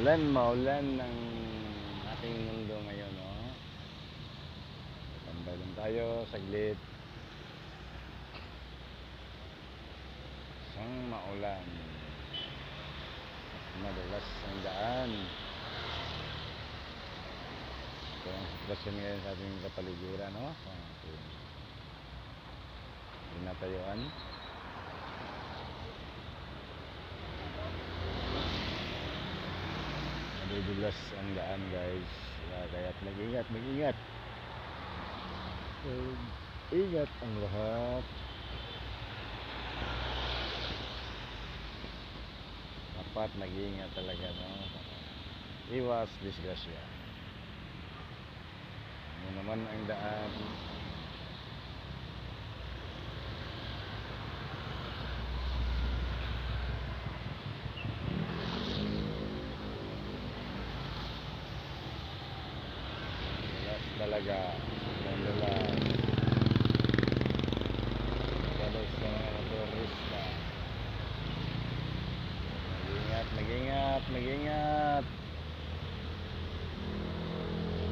Maulan ng ating mundo ngayon, no? Tambay lang tayo saglit. Isang maulan, madulas ang daan. Ito ang sitwasyon ngayon sa ating kapaligiran, no? Sa ating pinatayuan. Madudulas ang daan, guys. Kaya't mag-ingat. Ingat ang lahat. Dapat mag-ingat talaga, no? Iwas disgrasya. Ano naman ang daan? Talaga madulas lalo sa mga motorista. Mag-ingat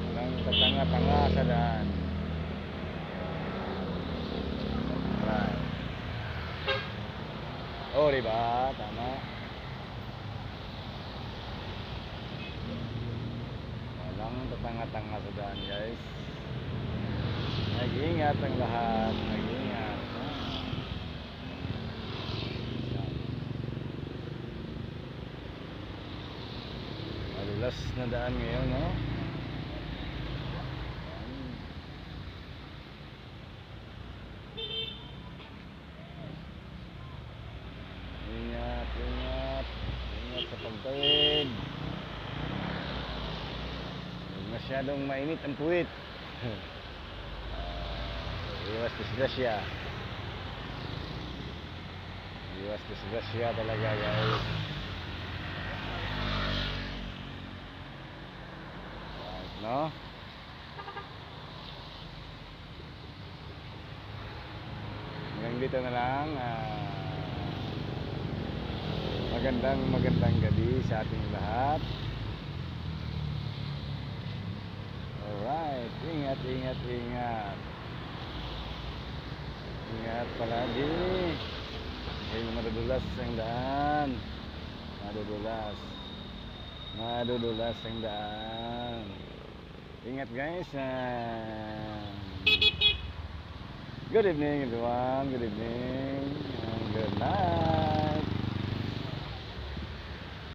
walang tatanga-tanga sa daan. Right. Oh, diba? Tama. Walang tatanga-tanga sa daan, guys. Mag-ingat ang lahat. Mag-ingat. Madulas na daan ngayon, no? Ingat sa pagtawid. Huwag masyadong mainit ang puwit. Iwas disgrasya talaga, guys. Right, no? Hanggang dito na lang. Magandang gabi sa ating lahat. Alright, ingat. Ingat palagi. Ay, madudulas ang daan. Madudulas ang daan. Ingat, guys. Good evening, everyone. Good evening and good night.